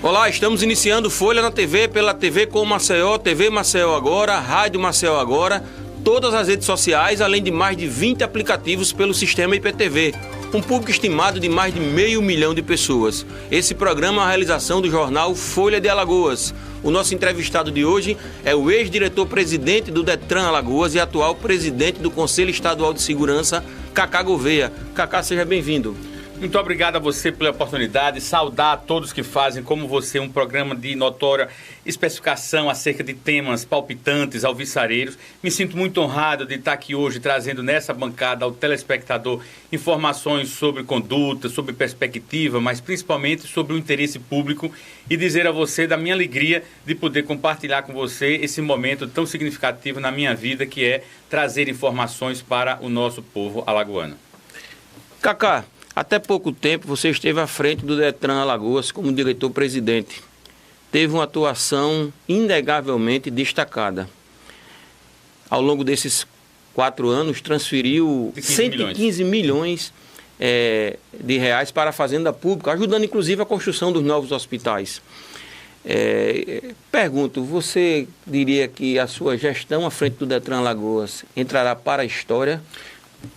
Olá, estamos iniciando Folha na TV pela TV com Maceió, TV Maceió Agora, Rádio Maceió Agora, todas as redes sociais, além de mais de 20 aplicativos pelo sistema IPTV. Um público estimado de mais de 500 mil de pessoas. Esse programa é a realização do jornal Folha de Alagoas. O nosso entrevistado de hoje é o ex-diretor-presidente do Detran Alagoas e atual presidente do Conselho Estadual de Segurança, Cacá Gouveia. Cacá, seja bem-vindo. Muito obrigado a você pela oportunidade, saudar a todos que fazem, como você, um programa de notória especificação acerca de temas palpitantes, alvissareiros. Me sinto muito honrado de estar aqui hoje trazendo nessa bancada ao telespectador informações sobre conduta, sobre perspectiva, mas principalmente sobre o interesse público e dizer a você da minha alegria de poder compartilhar com você esse momento tão significativo na minha vida, que é trazer informações para o nosso povo alagoano. Cacá, até pouco tempo você esteve à frente do Detran Alagoas como diretor-presidente. Teve uma atuação inegavelmente destacada. Ao longo desses 4 anos, transferiu 115 milhões de reais para a Fazenda Pública, ajudando inclusive a construção dos novos hospitais. Pergunto, você diria que a sua gestão à frente do Detran Alagoas entrará para a história?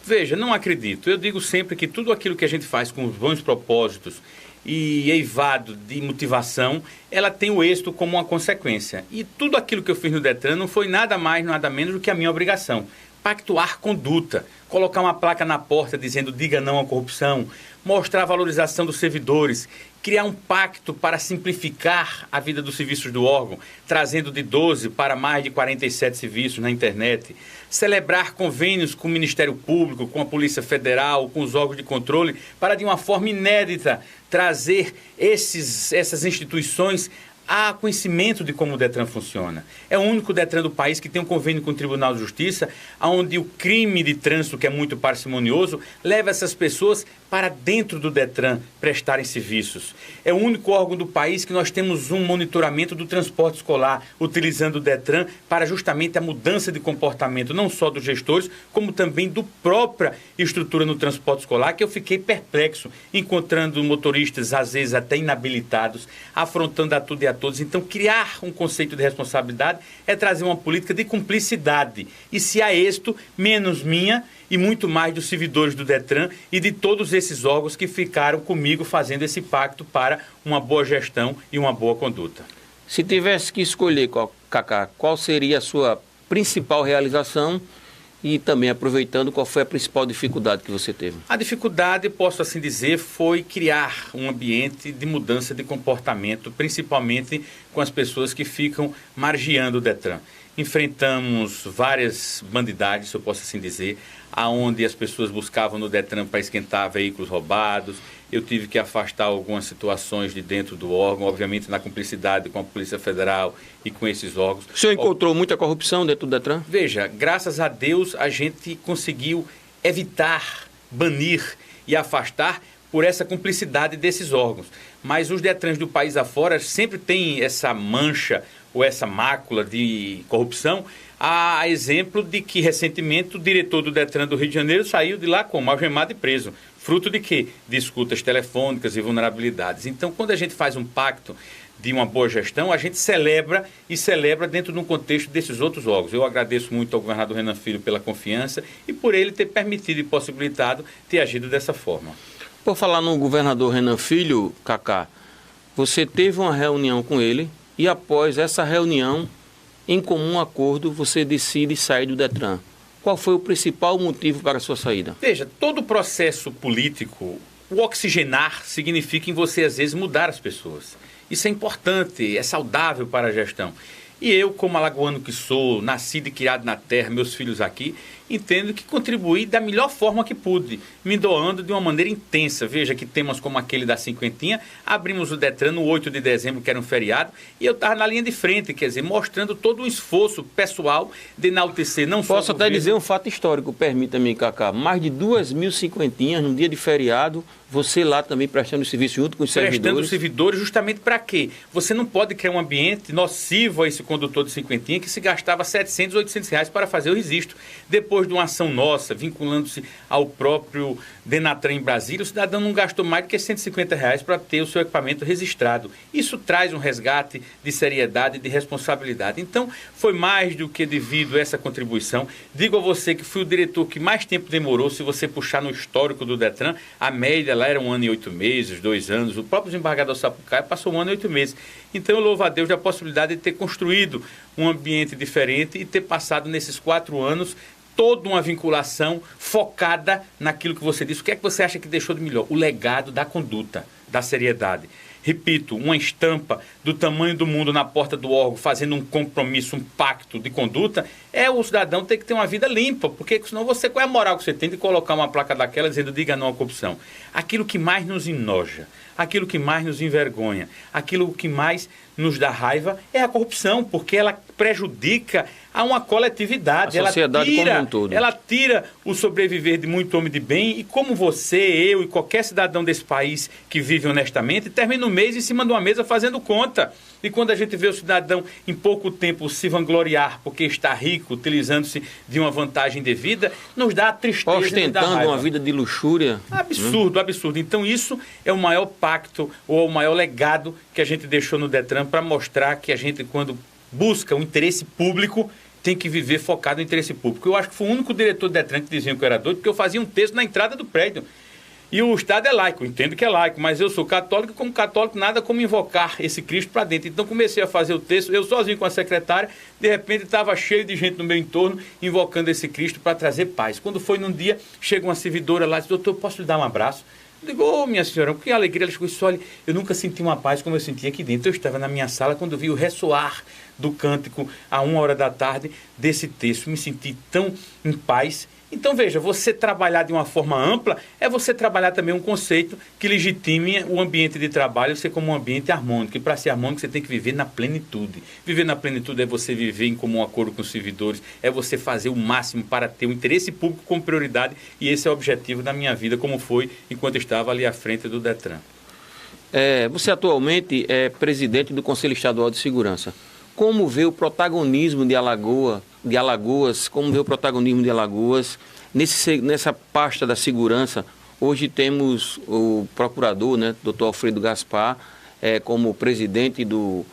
Veja, não acredito. Eu digo sempre que tudo aquilo que a gente faz com os bons propósitos e eivado de motivação, ela tem o êxito como uma consequência. E tudo aquilo que eu fiz no Detran não foi nada mais, nada menos do que a minha obrigação. Pactuar conduta, colocar uma placa na porta dizendo diga não à corrupção, mostrar a valorização dos servidores, criar um pacto para simplificar a vida dos serviços do órgão, trazendo de 12 para mais de 47 serviços na internet, celebrar convênios com o Ministério Público, com a Polícia Federal, com os órgãos de controle, para de uma forma inédita trazer essas instituições a conhecimento de como o Detran funciona. É o único Detran do país que tem um convênio com o Tribunal de Justiça, onde o crime de trânsito, que é muito parcimonioso, leva essas pessoas para dentro do Detran prestarem serviços. É o único órgão do país que nós temos um monitoramento do transporte escolar, utilizando o Detran para justamente a mudança de comportamento, não só dos gestores, como também do própria estrutura no transporte escolar, que eu fiquei perplexo, encontrando motoristas, às vezes até inabilitados, afrontando a tudo e a todos. Então, criar um conceito de responsabilidade é trazer uma política de cumplicidade. E se há êxito, menos minha e muito mais dos servidores do Detran e de todos esses órgãos que ficaram comigo fazendo esse pacto para uma boa gestão e uma boa conduta. Se tivesse que escolher, Cacá, qual seria a sua principal realização e também aproveitando, qual foi a principal dificuldade que você teve? A dificuldade, posso assim dizer, foi criar um ambiente de mudança de comportamento, principalmente com as pessoas que ficam margeando o Detran. Enfrentamos várias bandidades, se eu posso assim dizer, aonde as pessoas buscavam no Detran para esquentar veículos roubados. Eu tive que afastar algumas situações de dentro do órgão, obviamente na cumplicidade com a Polícia Federal e com esses órgãos. O senhor encontrou muita corrupção dentro do Detran? Veja, graças a Deus a gente conseguiu evitar, banir e afastar por essa cumplicidade desses órgãos. Mas os Detrans do país afora sempre têm essa mancha ou essa mácula de corrupção, a exemplo de que recentemente o diretor do Detran do Rio de Janeiro saiu de lá como algemado e preso. Fruto de quê? De escutas telefônicas e vulnerabilidades. Então, quando a gente faz um pacto de uma boa gestão, a gente celebra dentro de um contexto desses outros órgãos. Eu agradeço muito ao governador Renan Filho pela confiança e por ele ter permitido e possibilitado ter agido dessa forma. Por falar no governador Renan Filho, Cacá, você teve uma reunião com ele e após essa reunião, em comum acordo, você decide sair do Detran. Qual foi o principal motivo para a sua saída? Veja, todo processo político, o oxigenar significa em você, às vezes, mudar as pessoas. Isso é importante, é saudável para a gestão. E eu, como alagoano que sou, nascido e criado na terra, meus filhos aqui, entendo que contribuí da melhor forma que pude, me doando de uma maneira intensa. Veja que temas como aquele da cinquentinha, abrimos o Detran no 8 de dezembro, que era um feriado, e eu estava na linha de frente, quer dizer, mostrando todo o esforço pessoal de enaltecer não só Posso até dizer um fato histórico, permita-me, Cacá, mais de 2.000 cinquentinhas no dia de feriado, você lá também prestando serviço junto com os servidores. Prestando servidores justamente para quê? Você não pode criar um ambiente nocivo a esse condutor de cinquentinha que se gastava 700, 800 reais para fazer o registro. Depois depois de uma ação nossa, vinculando-se ao próprio Denatran em Brasília, o cidadão não gastou mais do que R$150 para ter o seu equipamento registrado. Isso traz um resgate de seriedade e de responsabilidade. Então, foi mais do que devido a essa contribuição. Digo a você que fui o diretor que mais tempo demorou, se você puxar no histórico do Detran, a média lá era 1 ano e 8 meses, 2 anos. O próprio desembargador Sapucaia passou 1 ano e 8 meses. Então, eu louvo a Deus da possibilidade de ter construído um ambiente diferente e ter passado nesses 4 anos toda uma vinculação focada naquilo que você disse. O que é que você acha que deixou de melhor? O legado da conduta, da seriedade. Repito, uma estampa do tamanho do mundo na porta do órgão, fazendo um compromisso, um pacto de conduta, é o cidadão ter que ter uma vida limpa, porque senão você, qual é a moral que você tem de colocar uma placa daquela dizendo diga não à corrupção? Aquilo que mais nos enoja, aquilo que mais nos envergonha, aquilo que mais nos dá raiva é a corrupção, porque ela prejudica a uma coletividade. A sociedade como um todo. Ela tira o sobreviver de muito homem de bem e como você, eu e qualquer cidadão desse país que vive honestamente, termina o mês em cima de uma mesa fazendo conta. E quando a gente vê o cidadão em pouco tempo se vangloriar porque está rico, utilizando-se de uma vantagem devida, nos dá a tristeza. Ostentando uma vida de luxúria. Absurdo, absurdo. Então isso é o maior pacto ou o maior legado que a gente deixou no Detran para mostrar que a gente, quando busca o interesse público, tem que viver focado no interesse público. Eu acho que foi o único diretor do Detran que dizia que eu era doido, porque eu fazia um texto na entrada do prédio. E o Estado é laico, entendo que é laico, mas eu sou católico e como católico nada como invocar esse Cristo para dentro. Então comecei a fazer o texto, eu sozinho com a secretária, de repente estava cheio de gente no meu entorno invocando esse Cristo para trazer paz. Quando foi num dia, chega uma servidora lá e diz, doutor, posso lhe dar um abraço? Eu digo, ô minha senhora, que alegria. Ela chegou e disse, olha, eu nunca senti uma paz como eu senti aqui dentro. Eu estava na minha sala quando vi o ressoar do cântico a 1h da tarde desse texto. Me senti tão em paz. Então, veja, você trabalhar de uma forma ampla é você trabalhar também um conceito que legitime o ambiente de trabalho ser como um ambiente harmônico. E para ser harmônico, você tem que viver na plenitude. Viver na plenitude é você viver em comum acordo com os servidores, é você fazer o máximo para ter o interesse público como prioridade. E esse é o objetivo da minha vida, como foi enquanto eu estava ali à frente do Detran. Você atualmente é presidente do Conselho Estadual de Segurança. Como vê o protagonismo de Alagoas, como vê o protagonismo de Alagoas nessa pasta da segurança? Hoje temos o procurador, né, Dr. Alfredo Gaspar, como presidente do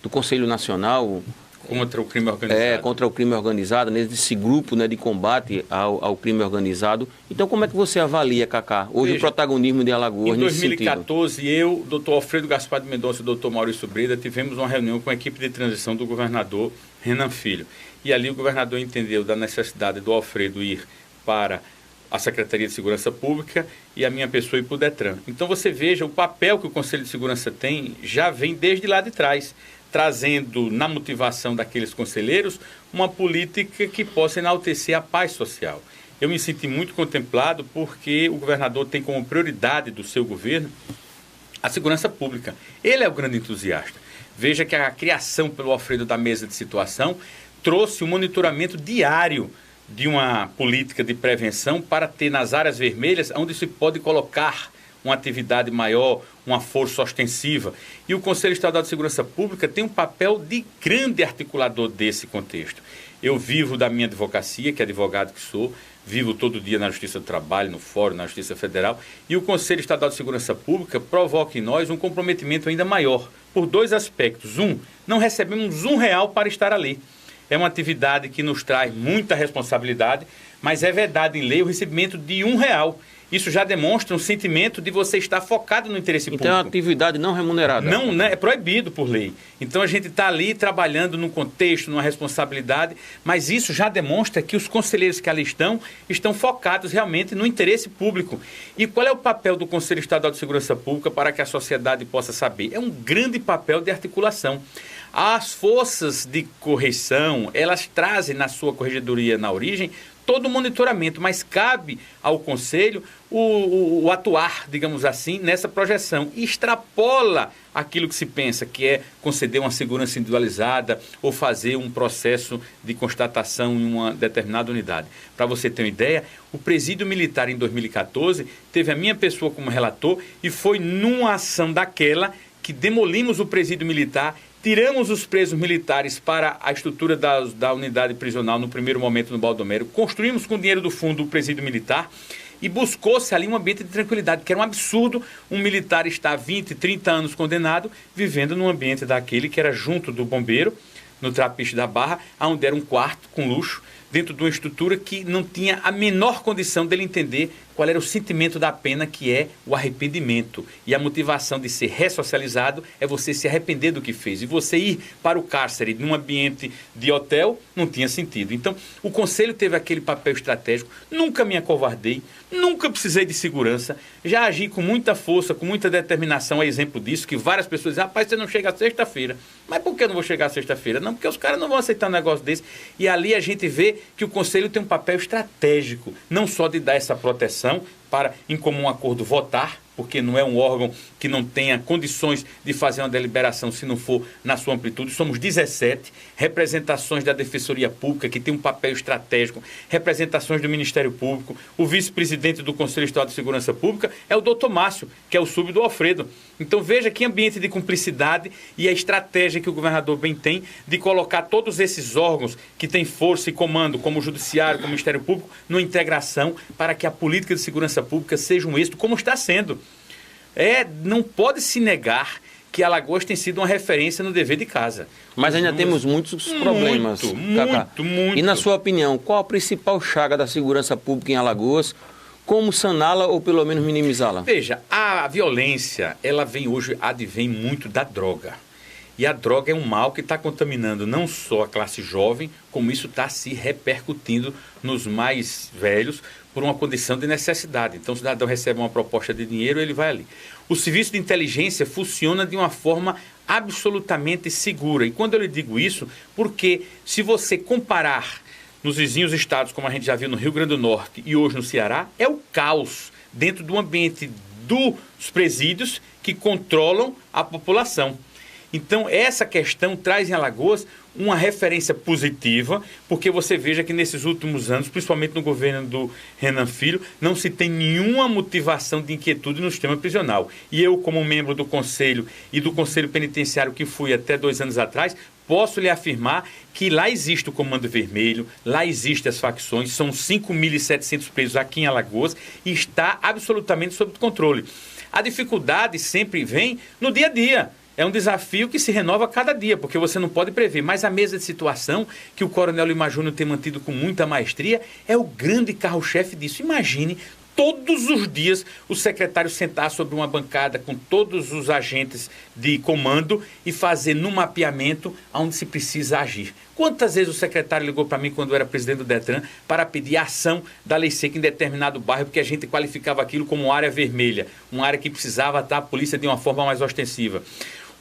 Conselho Nacional contra o crime organizado. Contra o crime organizado, nesse grupo, né, de combate ao crime organizado. Então, como é que você avalia, Cacá, hoje o protagonismo de Alagoas nesse sentido? Em 2014, eu, Dr. Alfredo Gaspar de Mendonça e Dr. Maurício Breda tivemos uma reunião com a equipe de transição do governador Renan Filho. E ali o governador entendeu da necessidade do Alfredo ir para a Secretaria de Segurança Pública e a minha pessoa ir para o Detran. Então você veja, o papel que o Conselho de Segurança tem já vem desde lá de trás, trazendo na motivação daqueles conselheiros uma política que possa enaltecer a paz social. Eu me senti muito contemplado porque o governador tem como prioridade do seu governo a segurança pública. Ele é o grande entusiasta. Veja que a criação pelo Alfredo da mesa de situação trouxe um monitoramento diário de uma política de prevenção para ter nas áreas vermelhas onde se pode colocar uma atividade maior, uma força ostensiva. E o Conselho Estadual de Segurança Pública tem um papel de grande articulador desse contexto. Eu vivo da minha advocacia, que é advogado que sou, vivo todo dia na Justiça do Trabalho, no Fórum, na Justiça Federal, e o Conselho Estadual de Segurança Pública provoca em nós um comprometimento ainda maior, por 2 aspectos. Não recebemos R$1 para estar ali. É uma atividade que nos traz muita responsabilidade, mas é vedado em lei o recebimento de R$1. Isso já demonstra um sentimento de você estar focado no interesse público. Então é uma atividade não remunerada. Não, né? É proibido por lei. Então a gente está ali trabalhando num contexto, numa responsabilidade, mas isso já demonstra que os conselheiros que ali estão focados realmente no interesse público. E qual é o papel do Conselho Estadual de Segurança Pública para que a sociedade possa saber? É um grande papel de articulação. As forças de correção, elas trazem na sua corregedoria na origem todo o monitoramento, mas cabe ao Conselho o atuar, digamos assim, nessa projeção. E extrapola aquilo que se pensa, que é conceder uma segurança individualizada ou fazer um processo de constatação em uma determinada unidade. Para você ter uma ideia, o Presídio Militar em 2014 teve a minha pessoa como relator e foi numa ação daquela que demolimos o Presídio Militar tiramos os presos militares para a estrutura da unidade prisional no primeiro momento no Baldomero, construímos com o dinheiro do fundo o presídio militar e buscou-se ali um ambiente de tranquilidade, que era um absurdo um militar estar 20, 30 anos condenado, vivendo num ambiente daquele que era junto do bombeiro, no Trapiche da Barra, onde era um quarto com luxo, dentro de uma estrutura que não tinha a menor condição dele entender qual era o sentimento da pena, que é o arrependimento. E a motivação de ser ressocializado é você se arrepender do que fez. E você ir para o cárcere num ambiente de hotel não tinha sentido. Então, o Conselho teve aquele papel estratégico. Nunca me acovardei, nunca precisei de segurança. Já agi com muita força, com muita determinação. É exemplo disso, que várias pessoas dizem, rapaz, você não chega sexta-feira. Mas por que eu não vou chegar sexta-feira? Não, porque os caras não vão aceitar um negócio desse. E ali a gente vê que o Conselho tem um papel estratégico, não só de dar essa proteção para, em comum acordo, votar, porque não é um órgão que não tenha condições de fazer uma deliberação se não for na sua amplitude. Somos 17 representações da Defensoria Pública, que tem um papel estratégico, representações do Ministério Público. O vice-presidente do Conselho Estadual de Segurança Pública é o doutor Márcio, que é o sub do Alfredo. Então veja que ambiente de cumplicidade e a estratégia que o governador bem tem de colocar todos esses órgãos que têm força e comando, como o Judiciário, como o Ministério Público, numa integração para que a política de segurança pública seja um êxito, como está sendo. Não pode se negar que Alagoas tem sido uma referência no dever de casa. Mas ainda temos muitos problemas, Cacá. Muito. E na sua opinião, qual a principal chaga da segurança pública em Alagoas? Como saná-la ou pelo menos minimizá-la? Veja, a violência, ela advém muito da droga. E a droga é um mal que está contaminando não só a classe jovem, como isso está se repercutindo nos mais velhos por uma condição de necessidade. Então, o cidadão recebe uma proposta de dinheiro, ele vai ali. O serviço de inteligência funciona de uma forma absolutamente segura. E quando eu lhe digo isso, porque se você comparar nos vizinhos estados, como a gente já viu no Rio Grande do Norte e hoje no Ceará, é o caos dentro do ambiente dos presídios que controlam a população. Então, essa questão traz em Alagoas uma referência positiva, porque você veja que nesses últimos anos, principalmente no governo do Renan Filho, não se tem nenhuma motivação de inquietude no sistema prisional. E eu, como membro do Conselho e do Conselho Penitenciário que fui até 2 anos atrás, posso lhe afirmar que lá existe o Comando Vermelho, lá existem as facções, são 5.700 presos aqui em Alagoas e está absolutamente sob controle. A dificuldade sempre vem no dia a dia. É um desafio que se renova a cada dia, porque você não pode prever. Mas a mesa de situação, que o Coronel Lima Júnior tem mantido com muita maestria, é o grande carro-chefe disso. Imagine todos os dias o secretário sentar sobre uma bancada com todos os agentes de comando e fazer no mapeamento onde se precisa agir. Quantas vezes o secretário ligou para mim quando eu era presidente do Detran para pedir a ação da lei seca em determinado bairro, porque a gente qualificava aquilo como área vermelha, uma área que precisava estar a polícia de uma forma mais ostensiva.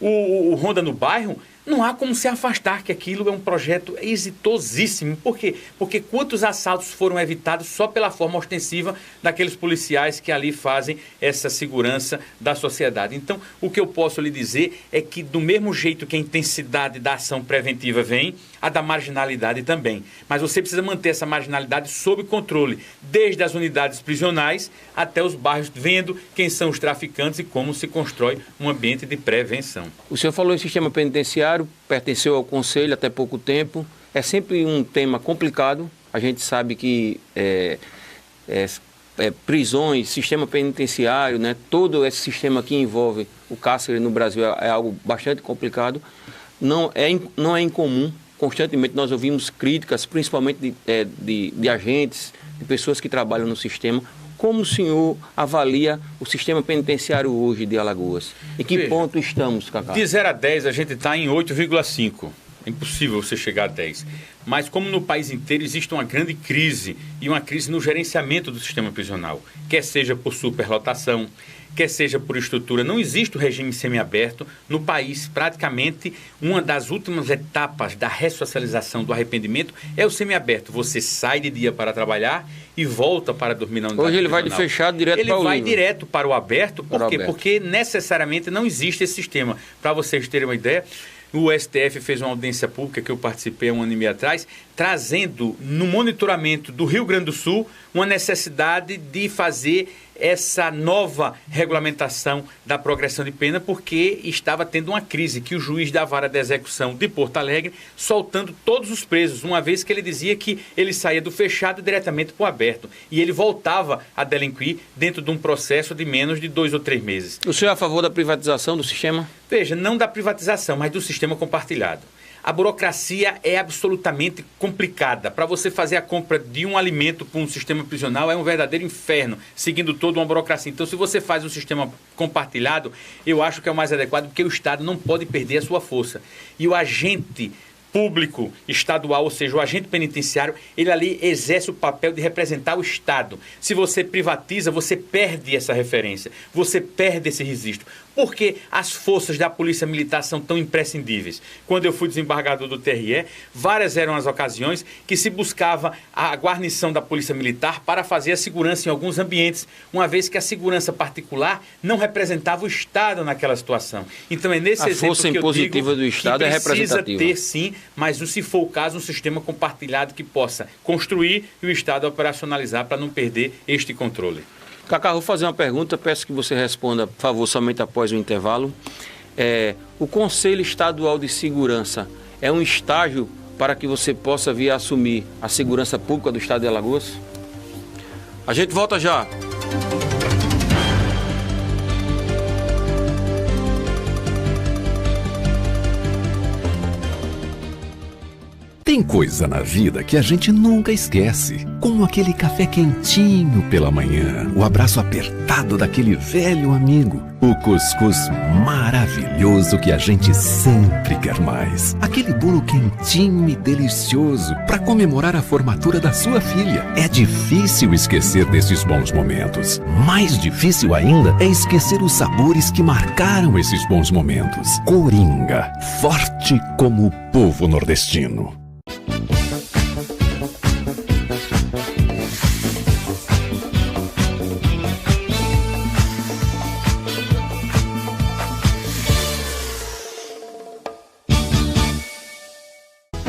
O Ronda no Bairro, não há como se afastar que aquilo é um projeto exitosíssimo. Por quê? Porque quantos assaltos foram evitados só pela forma ostensiva daqueles policiais que ali fazem essa segurança da sociedade. Então, o que eu posso lhe dizer é que do mesmo jeito que a intensidade da ação preventiva vem, a da marginalidade também. Mas você precisa manter essa marginalidade sob controle, desde as unidades prisionais até os bairros, vendo quem são os traficantes e como se constrói um ambiente de prevenção. O senhor falou em sistema penitenciário, pertenceu ao Conselho até pouco tempo. É sempre um tema complicado. A gente sabe que prisões, sistema penitenciário, né, todo esse sistema que envolve o cárcere no Brasil é algo bastante complicado. Não é incomum. Constantemente nós ouvimos críticas, principalmente de agentes, de pessoas que trabalham no sistema. Como o senhor avalia o sistema penitenciário hoje de Alagoas? Em que ponto estamos, Cacá? De 0 a 10, a gente está em 8,5. É impossível você chegar a 10. Mas como no país inteiro existe uma grande crise, e uma crise no gerenciamento do sistema prisional, quer seja por superlotação, quer seja por estrutura, não existe o regime semiaberto no país. Praticamente, uma das últimas etapas da ressocialização do arrependimento é o semiaberto. Você sai de dia para trabalhar e volta para dormir na unidade Hoje ele prisional. vai de fechado direto para o livre. Ele vai direto para o aberto. Por quê? Porque necessariamente não existe esse sistema. Para vocês terem uma ideia, o STF fez uma audiência pública que eu participei há 1 ano e meio atrás, trazendo no monitoramento do Rio Grande do Sul uma necessidade de fazer essa nova regulamentação da progressão de pena, porque estava tendo uma crise, que o juiz da vara de execução de Porto Alegre soltando todos os presos, uma vez que ele dizia que ele saía do fechado diretamente para o aberto, e ele voltava a delinquir dentro de um processo de menos de 2 ou 3 meses. O senhor é a favor da privatização do sistema? Veja, não da privatização, mas do sistema compartilhado. A burocracia é absolutamente complicada. Para você fazer a compra de um alimento para um sistema prisional é um verdadeiro inferno, seguindo toda uma burocracia. Então, se você faz um sistema compartilhado, eu acho que é o mais adequado, porque o Estado não pode perder a sua força. E o agente público estadual, ou seja, o agente penitenciário, ele ali exerce o papel de representar o Estado. Se você privatiza, você perde essa referência, você perde esse registro. Por que as forças da Polícia Militar são tão imprescindíveis? Quando eu fui desembargador do TRE, várias eram as ocasiões que se buscava a guarnição da Polícia Militar para fazer a segurança em alguns ambientes, uma vez que a segurança particular não representava o Estado naquela situação. Então é nesse exemplo que eu digo do Estado que precisa ter sim, mas se for o caso, um sistema compartilhado que possa construir e o Estado operacionalizar para não perder este controle. Cacá, vou fazer uma pergunta, peço que você responda, por favor, somente após o intervalo. O Conselho Estadual de Segurança é um estágio para que você possa vir a assumir a segurança pública do Estado de Alagoas? A gente volta já. Tem coisa na vida que a gente nunca esquece, como aquele café quentinho pela manhã, o abraço apertado daquele velho amigo, o cuscuz maravilhoso que a gente sempre quer mais, aquele bolo quentinho e delicioso para comemorar a formatura da sua filha. É difícil esquecer desses bons momentos. Mais difícil ainda é esquecer os sabores que marcaram esses bons momentos. Coringa, forte como o povo nordestino.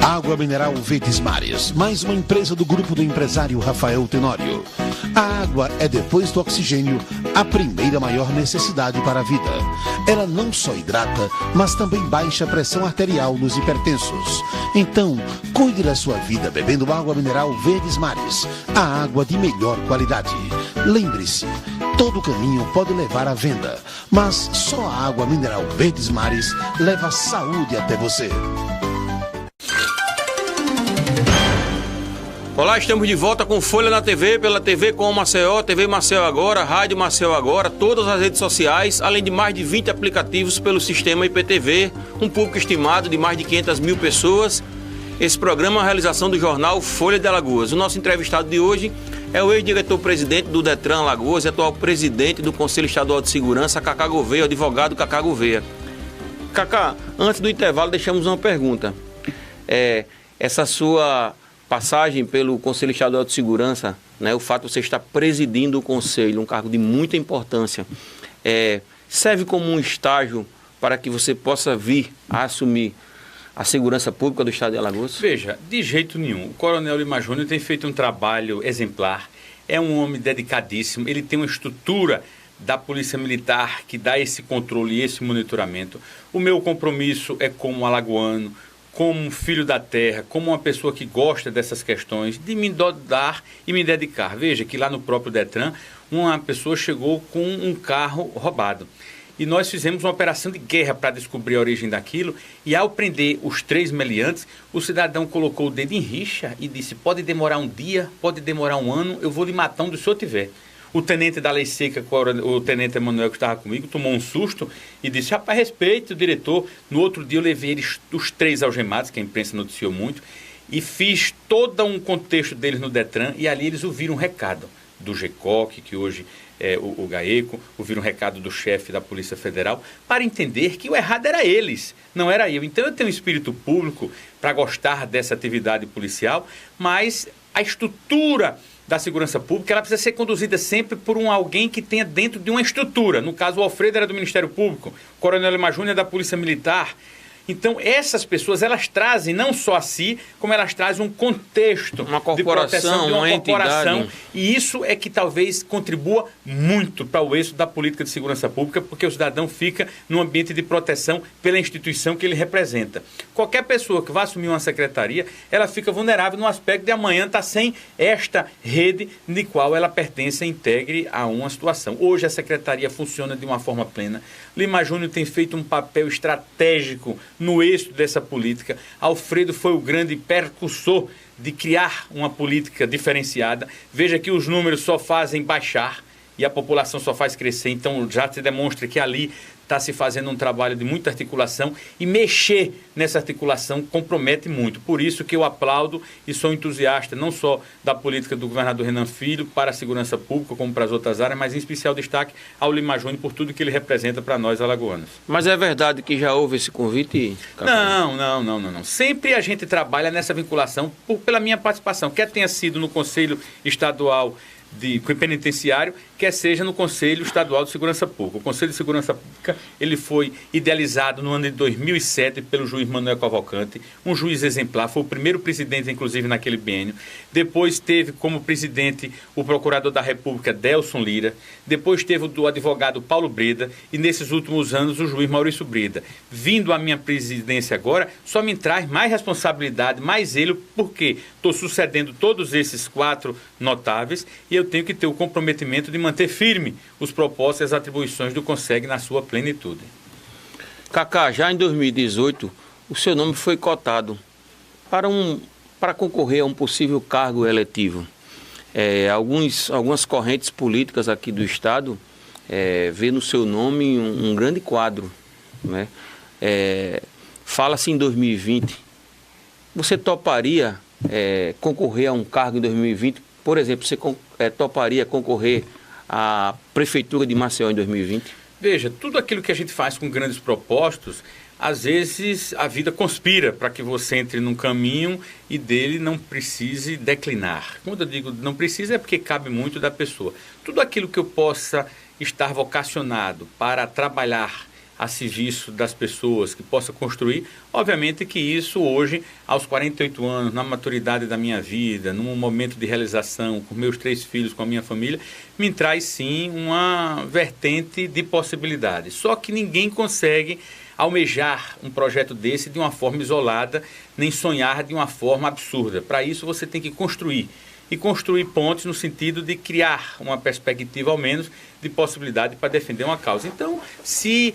Água mineral Verdes Mares, mais uma empresa do grupo do empresário Rafael Tenório. A água é, depois do oxigênio, a primeira maior necessidade para a vida. Ela não só hidrata, mas também baixa a pressão arterial nos hipertensos. Então, cuide da sua vida bebendo água mineral Verdes Mares, a água de melhor qualidade. Lembre-se, todo caminho pode levar à venda, mas só a água mineral Verdes Mares leva saúde até você. Olá, estamos de volta com Folha na TV, pela TV com Maceió, TV Maceió Agora, Rádio Maceió Agora, todas as redes sociais, além de mais de 20 aplicativos pelo sistema IPTV, um público estimado de mais de 500 mil pessoas. Esse programa é uma realização do jornal Folha de Alagoas. O nosso entrevistado de hoje é o ex-diretor-presidente do Detran Alagoas e atual presidente do Conselho Estadual de Segurança, Cacá Gouveia, o advogado Cacá Gouveia. Cacá, antes do intervalo deixamos uma pergunta. Essa sua passagem pelo Conselho Estadual de Segurança, né, o fato de você estar presidindo o Conselho, um cargo de muita importância, serve como um estágio para que você possa vir a assumir a segurança pública do Estado de Alagoas? Veja, de jeito nenhum. O Coronel Lima Júnior tem feito um trabalho exemplar, é um homem dedicadíssimo, ele tem uma estrutura da Polícia Militar que dá esse controle e esse monitoramento. O meu compromisso é como alagoano, como um filho da terra, como uma pessoa que gosta dessas questões, de me dodar e me dedicar. Veja que lá no próprio Detran, uma pessoa chegou com um carro roubado. E nós fizemos uma operação de guerra para descobrir a origem daquilo, e ao prender os 3 meliantes, o cidadão colocou o dedo em rixa e disse: pode demorar um dia, pode demorar um ano, eu vou lhe matar onde o senhor tiver. O tenente da Lei Seca, o tenente Emanuel, que estava comigo, tomou um susto e disse: rapaz, respeite o diretor. No outro dia eu levei eles, os 3 algemados, que a imprensa noticiou muito, e fiz todo um contexto deles no Detran, e ali eles ouviram um recado do GECOC, que hoje é o GAECO, ouviram um recado do chefe da Polícia Federal, para entender que o errado era eles, não era eu. Então eu tenho um espírito público para gostar dessa atividade policial, mas a estrutura da segurança pública, ela precisa ser conduzida sempre por alguém que tenha dentro de uma estrutura. No caso, o Alfredo era do Ministério Público, o Coronel Lima Júnior é da Polícia Militar, Então, essas pessoas, elas trazem não só a si, como elas trazem um contexto uma corporação, de proteção de uma corporação. entidade. E isso é que talvez contribua muito para o êxito da política de segurança pública, porque o cidadão fica num ambiente de proteção pela instituição que ele representa. Qualquer pessoa que vá assumir uma secretaria, ela fica vulnerável no aspecto de amanhã estar sem esta rede de qual ela pertence e integre a uma situação. Hoje a secretaria funciona de uma forma plena. Lima Júnior tem feito um papel estratégico no êxito dessa política. Alfredo foi o grande percursor de criar uma política diferenciada. Veja que os números só fazem baixar e a população só faz crescer. Então já se demonstra que ali está se fazendo um trabalho de muita articulação e mexer nessa articulação compromete muito. Por isso que eu aplaudo e sou entusiasta não só da política do governador Renan Filho para a segurança pública, como para as outras áreas, mas em especial destaque ao Lima Júnior por tudo que ele representa para nós alagoanos. Mas é verdade que já houve esse convite, Cacá? Não. Sempre a gente trabalha nessa vinculação pela minha participação, quer tenha sido no Conselho Estadual de penitenciário, quer seja no Conselho Estadual de Segurança Pública. O Conselho de Segurança Pública ele foi idealizado no ano de 2007 pelo juiz Manuel Cavalcante, um juiz exemplar, foi o primeiro presidente, inclusive, naquele biênio. Depois teve como presidente o procurador da República, Delson Lira. Depois teve o advogado Paulo Breda e, nesses últimos anos, o juiz Maurício Breda. Vindo à minha presidência agora, só me traz mais responsabilidade, mais zelo, porque estou sucedendo todos esses 4 notáveis e eu tenho que ter o comprometimento de manter firme os propósitos e as atribuições do CONSEG na sua plenitude. Cacá, já em 2018, o seu nome foi cotado para concorrer a um possível cargo eletivo. Algumas correntes políticas aqui do Estado vê no seu nome um grande quadro, né? Fala-se em 2020. Você toparia concorrer a um cargo em 2020? Por exemplo, você toparia concorrer à Prefeitura de Maceió em 2020? Veja, tudo aquilo que a gente faz com grandes propósitos, às vezes a vida conspira para que você entre num caminho e dele não precise declinar. Quando eu digo não precisa é porque cabe muito da pessoa. Tudo aquilo que eu possa estar vocacionado para trabalhar a serviço das pessoas, que possa construir, obviamente que isso hoje, aos 48 anos, na maturidade da minha vida, num momento de realização, com meus 3 filhos, com a minha família, me traz sim uma vertente de possibilidades. Só que ninguém consegue almejar um projeto desse de uma forma isolada, nem sonhar de uma forma absurda. Para isso você tem que construir. E construir pontes no sentido de criar uma perspectiva, ao menos, de possibilidade para defender uma causa. Então, se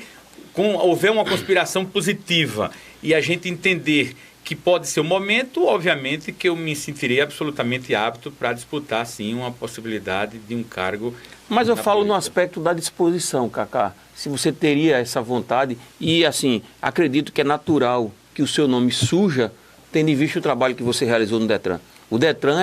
houver uma conspiração positiva e a gente entender que pode ser o momento, obviamente que eu me sentirei absolutamente apto para disputar, sim, uma possibilidade de um cargo. Mas eu falo no aspecto da disposição, Cacá. Se você teria essa vontade e, assim, acredito que é natural que o seu nome surja, tendo em vista o trabalho que você realizou no Detran. O Detran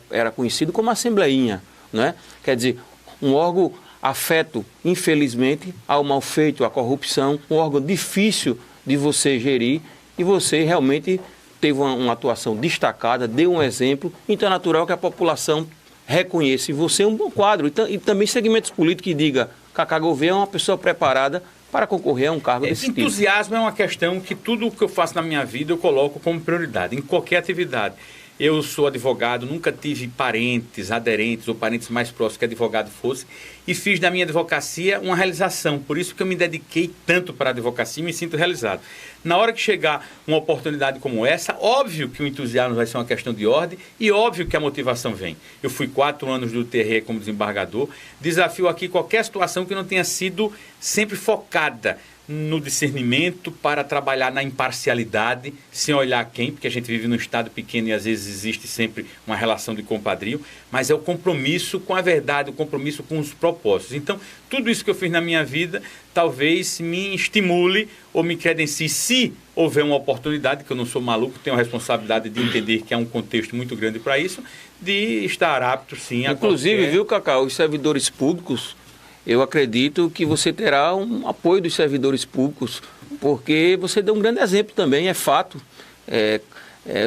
era conhecido como Assembleinha, não é? Quer dizer, um órgão afeto, infelizmente, ao mal feito, à corrupção, um órgão difícil de você gerir e você realmente teve uma atuação destacada, deu um exemplo, então é natural que a população reconheça em você um bom quadro e também segmentos políticos que diga Cacá Gouveia é uma pessoa preparada para concorrer a um cargo desse tipo. Entusiasmo é uma questão que tudo o que eu faço na minha vida eu coloco como prioridade, em qualquer atividade. Eu sou advogado, nunca tive parentes, aderentes ou parentes mais próximos que advogado fosse e fiz da minha advocacia uma realização. Por isso que eu me dediquei tanto para a advocacia e me sinto realizado. Na hora que chegar uma oportunidade como essa, óbvio que o entusiasmo vai ser uma questão de ordem e óbvio que a motivação vem. Eu fui 4 anos do TRE como desembargador, desafio aqui qualquer situação que não tenha sido sempre focada no discernimento para trabalhar na imparcialidade, sem olhar quem, porque a gente vive num estado pequeno e às vezes existe sempre uma relação de compadrio, mas é o compromisso com a verdade, o compromisso com os propósitos. Então, tudo isso que eu fiz na minha vida, talvez me estimule ou me credencie, se houver uma oportunidade, que eu não sou maluco, tenho a responsabilidade de entender que há um contexto muito grande para isso, de estar apto, sim, a inclusive, viu, Cacá, os servidores públicos, eu acredito que você terá um apoio dos servidores públicos, porque você deu um grande exemplo também, é fato.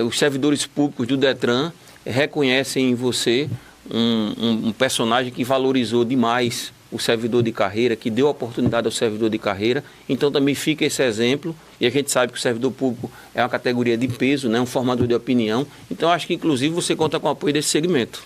Os servidores públicos do Detran reconhecem em você um personagem que valorizou demais o servidor de carreira, que deu oportunidade ao servidor de carreira. Então também fica esse exemplo, e a gente sabe que o servidor público é uma categoria de peso, né, um formador de opinião. Então acho que inclusive você conta com o apoio desse segmento.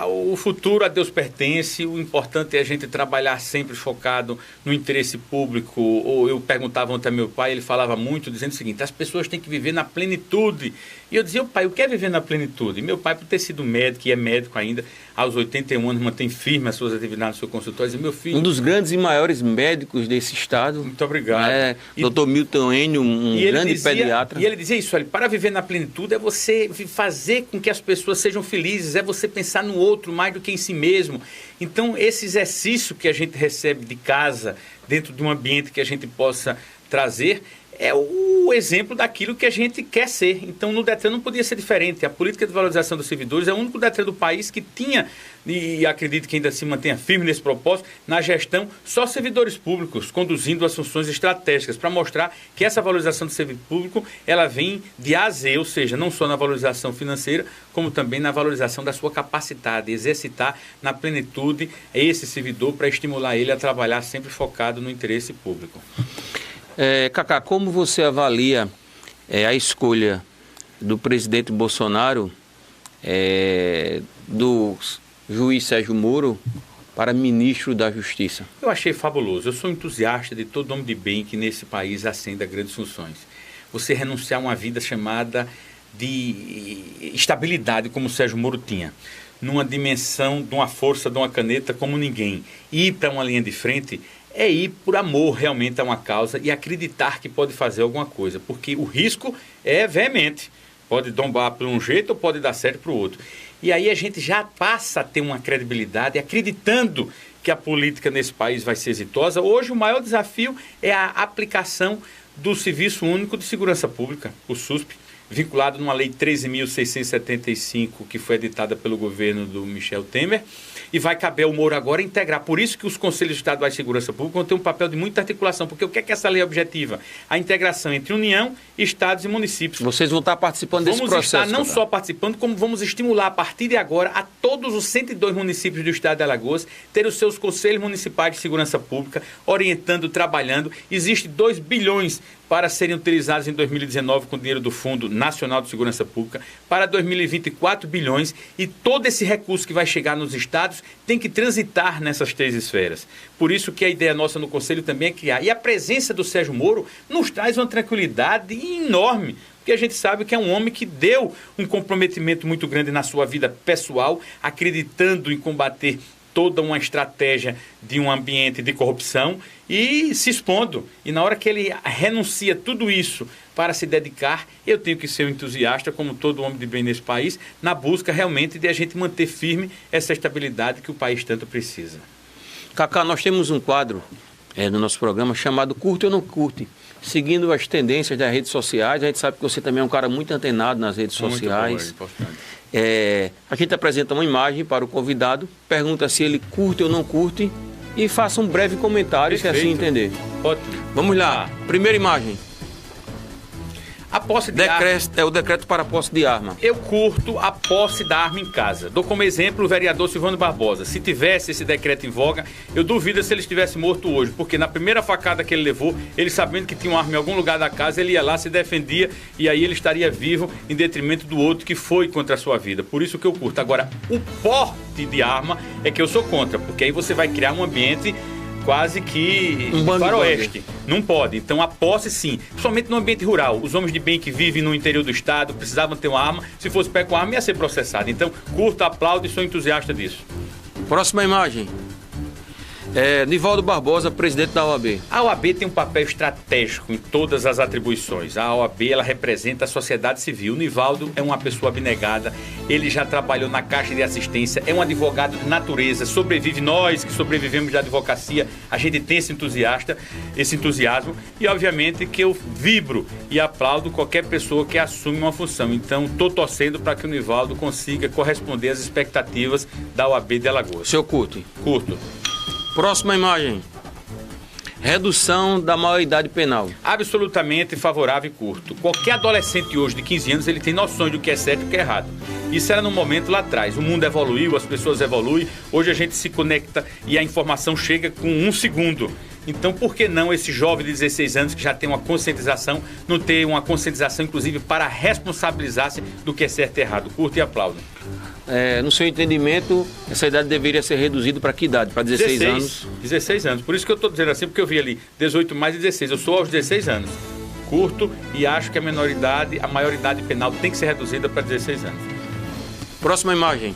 O futuro a Deus pertence, o importante é a gente trabalhar sempre focado no interesse público. Ou eu perguntava ontem a meu pai, ele falava muito, dizendo o seguinte: as pessoas têm que viver na plenitude. E eu dizia: pai, o que é viver na plenitude? E meu pai, por ter sido médico, e é médico ainda, aos 81 anos, mantém firme as suas atividades no seu consultório, dizia: meu filho... Um dos grandes e maiores médicos desse estado. Muito obrigado. Dr. Milton Enio, grande pediatra. E ele dizia isso: olha, para viver na plenitude é você fazer com que as pessoas sejam felizes, é você pensar no outro mais do que em si mesmo. Então, esse exercício que a gente recebe de casa, dentro de um ambiente que a gente possa trazer, é o exemplo daquilo que a gente quer ser. Então, no Detran não podia ser diferente. A política de valorização dos servidores é o único Detran do país que tinha, e acredito que ainda se mantenha firme nesse propósito, na gestão, só servidores públicos, conduzindo as funções estratégicas, para mostrar que essa valorização do serviço público, ela vem de A a Z, ou seja, não só na valorização financeira, como também na valorização da sua capacidade, exercitar na plenitude esse servidor para estimular ele a trabalhar sempre focado no interesse público. Cacá, como você avalia a escolha do presidente Bolsonaro, do juiz Sérgio Moro, para ministro da Justiça? Eu achei fabuloso. Eu sou entusiasta de todo homem de bem que nesse país acenda grandes funções. Você renunciar a uma vida chamada de estabilidade, como o Sérgio Moro tinha, numa dimensão, de uma força, de uma caneta como ninguém, e ir para uma linha de frente, é ir por amor realmente a uma causa e acreditar que pode fazer alguma coisa, porque o risco é veemente. Pode dombar por um jeito ou pode dar certo para o outro. E aí a gente já passa a ter uma credibilidade acreditando que a política nesse país vai ser exitosa. Hoje o maior desafio é a aplicação do Serviço Único de Segurança Pública, o SUSP, vinculado numa lei 13.675, que foi editada pelo governo do Michel Temer, e vai caber ao Moro agora integrar. Por isso que os Conselhos Estaduais de Segurança Pública vão ter um papel de muita articulação, porque o que é que essa lei objetiva? A integração entre União, Estados e municípios. Vocês vão estar participando desse processo? Vamos estar não só participando, como vamos estimular a partir de agora a todos os 102 municípios do estado de Alagoas ter os seus Conselhos Municipais de Segurança Pública, orientando, trabalhando. Existe 2 bilhões para serem utilizados em 2019 com dinheiro do Fundo Nacional de Segurança Pública, para 2024 bilhões, e todo esse recurso que vai chegar nos estados tem que transitar nessas 3 esferas. Por isso que a ideia nossa no Conselho também é criar. E a presença do Sérgio Moro nos traz uma tranquilidade enorme, porque a gente sabe que é um homem que deu um comprometimento muito grande na sua vida pessoal, acreditando em combater toda uma estratégia de um ambiente de corrupção e se expondo. E na hora que ele renuncia tudo isso para se dedicar, eu tenho que ser um entusiasta, como todo homem de bem nesse país, na busca realmente de a gente manter firme essa estabilidade que o país tanto precisa. Cacá, nós temos um quadro no nosso programa chamado Curte ou Não Curte, seguindo as tendências das redes sociais. A gente sabe que você também é um cara muito antenado nas redes sociais. Muito bom, é importante. A gente apresenta uma imagem para o convidado, pergunta se ele curte ou não curte e faça um breve comentário. Perfeito. Se assim entender. Ótimo. Vamos lá. Primeira imagem. A posse de arma. É o decreto para a posse de arma. Eu curto a posse da arma em casa. Dou como exemplo o vereador Silvano Barbosa. Se tivesse esse decreto em voga, eu duvido se ele estivesse morto hoje, porque na primeira facada que ele levou, ele sabendo que tinha uma arma em algum lugar da casa, ele ia lá, se defendia, e aí ele estaria vivo em detrimento do outro que foi contra a sua vida. Por isso que eu curto. Agora, o porte de arma é que eu sou contra, porque aí você vai criar um ambiente quase que faroeste. Não pode. Então a posse sim, somente no ambiente rural. Os homens de bem que vivem no interior do estado precisavam ter uma arma. Se fosse pego com arma, ia ser processado. Então curto, aplaudo e sou entusiasta disso. Próxima imagem. Nivaldo Barbosa, presidente da OAB. A OAB tem um papel estratégico em todas as atribuições. A OAB, ela representa a sociedade civil. O Nivaldo é uma pessoa abnegada, ele já trabalhou na Caixa de Assistência, é um advogado de natureza, sobrevive. Nós que sobrevivemos da advocacia, a gente tem esse entusiasmo, e obviamente que eu vibro e aplaudo qualquer pessoa que assume uma função. Então, estou torcendo para que o Nivaldo consiga corresponder às expectativas da OAB de Alagoas. Seu curte? Curto. Próxima imagem. Redução da maioridade penal. Absolutamente favorável e curto. Qualquer adolescente hoje de 15 anos, ele tem noção do que é certo e o que é errado. Isso era no momento lá atrás. O mundo evoluiu, as pessoas evoluem. Hoje a gente se conecta e a informação chega com 1 segundo. Então, por que não esse jovem de 16 anos que já tem uma conscientização, não ter uma conscientização, inclusive, para responsabilizar-se do que é certo e errado? Curto e aplaudo. No seu entendimento, essa idade deveria ser reduzida para que idade? Para 16 anos? 16 anos. Por isso que eu estou dizendo assim, porque eu vi ali 18 mais e 16. Eu sou aos 16 anos. Curto e acho que a maioridade penal tem que ser reduzida para 16 anos. Próxima imagem.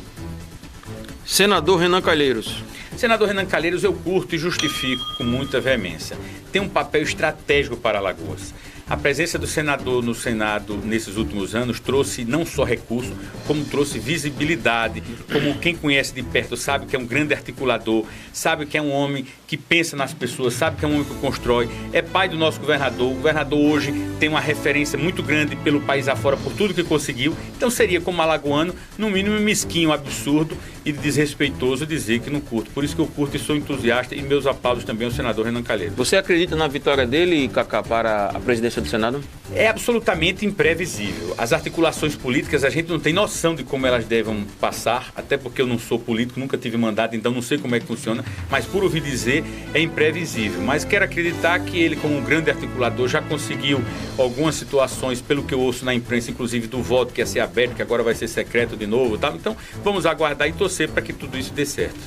Senador Renan Calheiros. Senador Renan Calheiros, eu curto e justifico com muita veemência. Tem um papel estratégico para Alagoas. A presença do senador no Senado nesses últimos anos trouxe não só recurso, como trouxe visibilidade. Como quem conhece de perto sabe que é um grande articulador, sabe que é um homem que pensa nas pessoas, sabe que é um homem que constrói. É pai do nosso governador. O governador hoje tem uma referência muito grande pelo país afora por tudo que conseguiu. Então seria como alagoano, no mínimo mesquinho, absurdo e desrespeitoso dizer que não curto. Por isso que eu curto e sou entusiasta e meus aplausos também ao senador Renan Calheiros. Você acredita na vitória dele, Cacá, para a presidência do Senado? É absolutamente imprevisível. As articulações políticas, a gente não tem noção de como elas devem passar, até porque eu não sou político, nunca tive mandato, então não sei como é que funciona, mas por ouvir dizer, é imprevisível. Mas quero acreditar que ele, como um grande articulador, já conseguiu algumas situações, pelo que eu ouço na imprensa, inclusive do voto que ia ser aberto, que agora vai ser secreto de novo, tá? Então vamos aguardar e torcer para que tudo isso dê certo.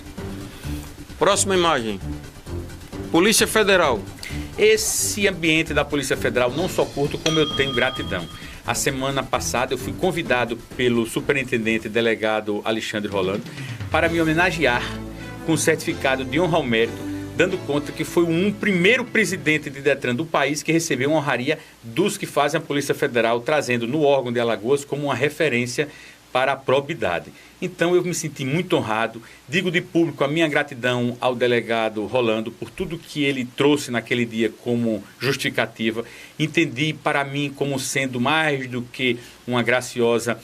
Próxima imagem. Polícia Federal. Esse ambiente da Polícia Federal não só curto, como eu tenho gratidão. A semana passada eu fui convidado pelo superintendente delegado Alexandre Rolando para me homenagear com um certificado de honra ao mérito, dando conta que foi o primeiro presidente de Detran do país que recebeu uma honraria dos que fazem a Polícia Federal, trazendo no órgão de Alagoas como uma referência para a probidade. Então eu me senti muito honrado, digo de público a minha gratidão ao delegado Rolando por tudo que ele trouxe naquele dia como justificativa. Entendi para mim como sendo mais do que uma graciosa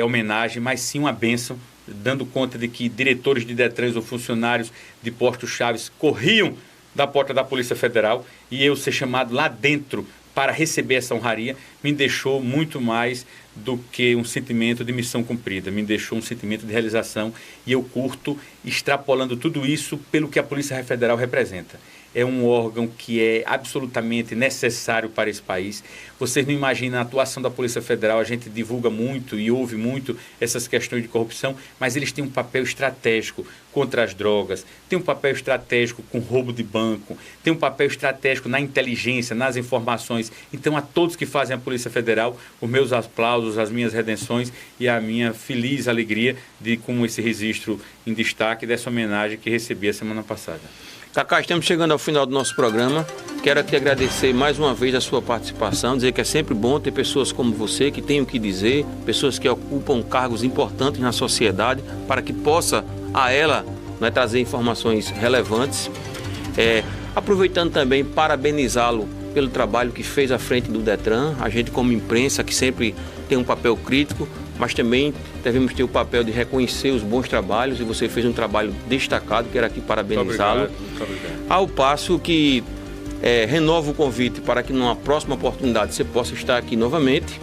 homenagem, mas sim uma bênção, dando conta de que diretores de Detrans ou funcionários de postos chaves corriam da porta da Polícia Federal e eu ser chamado lá dentro para receber essa honraria me deixou muito mais do que um sentimento de missão cumprida, me deixou um sentimento de realização e eu curto extrapolando tudo isso pelo que a Polícia Federal representa. É um órgão que é absolutamente necessário para esse país. Vocês não imaginam a atuação da Polícia Federal, a gente divulga muito e ouve muito essas questões de corrupção, mas eles têm um papel estratégico contra as drogas, têm um papel estratégico com roubo de banco, têm um papel estratégico na inteligência, nas informações. Então, a todos que fazem a Polícia Federal, os meus aplausos, as minhas redenções e a minha feliz alegria de, com esse registro em destaque, dessa homenagem que recebi a semana passada. Cacá, estamos chegando ao final do nosso programa. Quero aqui agradecer mais uma vez a sua participação, dizer que é sempre bom ter pessoas como você que têm o que dizer, pessoas que ocupam cargos importantes na sociedade, para que possa a ela trazer informações relevantes. Aproveitando também, parabenizá-lo pelo trabalho que fez à frente do Detran, a gente como imprensa que sempre tem um papel crítico, mas também devemos ter o papel de reconhecer os bons trabalhos e você fez um trabalho destacado, quero aqui parabenizá-lo. Muito obrigado. Ao passo que renovo o convite para que numa próxima oportunidade você possa estar aqui novamente.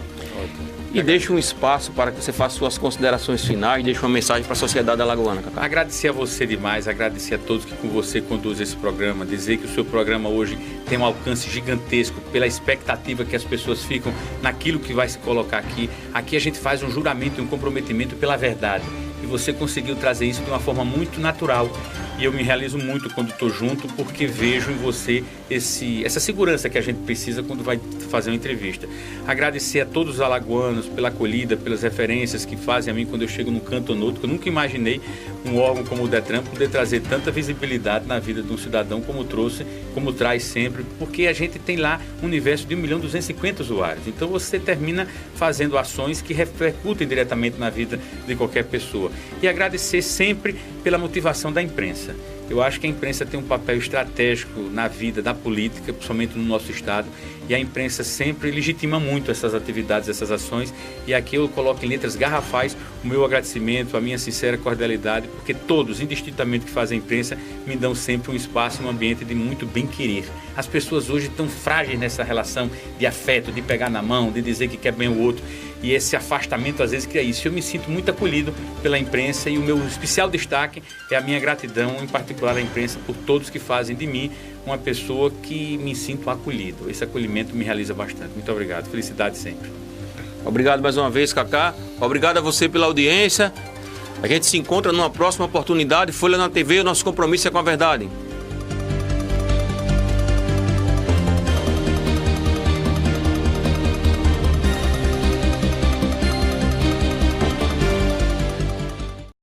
E deixe um espaço para que você faça suas considerações finais, deixe uma mensagem para a sociedade alagoana, Cacá. Agradecer a você demais, agradecer a todos que com você conduzem esse programa, dizer que o seu programa hoje tem um alcance gigantesco pela expectativa que as pessoas ficam naquilo que vai se colocar aqui. Aqui a gente faz um juramento e um comprometimento pela verdade. E você conseguiu trazer isso de uma forma muito natural. E eu me realizo muito quando estou junto, porque vejo em você essa segurança que a gente precisa quando vai fazer uma entrevista. Agradecer a todos os alagoanos pela acolhida, pelas referências que fazem a mim quando eu chego num canto ou no outro. Eu nunca imaginei um órgão como o Detran poder trazer tanta visibilidade na vida de um cidadão como trouxe, como traz sempre, porque a gente tem lá um universo de 1.250.000 usuários. Então você termina fazendo ações que repercutem diretamente na vida de qualquer pessoa. E agradecer sempre pela motivação da imprensa. Eu acho que a imprensa tem um papel estratégico na vida da política, principalmente no nosso estado, e a imprensa sempre legitima muito essas atividades, essas ações, e aqui eu coloco em letras garrafais o meu agradecimento, a minha sincera cordialidade, porque todos, indistintamente que fazem a imprensa, me dão sempre um espaço, um ambiente de muito bem-querer. As pessoas hoje estão frágeis nessa relação de afeto, de pegar na mão, de dizer que quer bem o outro, e esse afastamento às vezes cria isso. Eu me sinto muito acolhido pela imprensa e o meu especial destaque é a minha gratidão, em particular à imprensa, por todos que fazem de mim uma pessoa que me sinto acolhido. Esse acolhimento me realiza bastante. Muito obrigado. Felicidade sempre. Obrigado mais uma vez, Cacá. Obrigado a você pela audiência. A gente se encontra numa próxima oportunidade. Folha na TV, o nosso compromisso é com a verdade.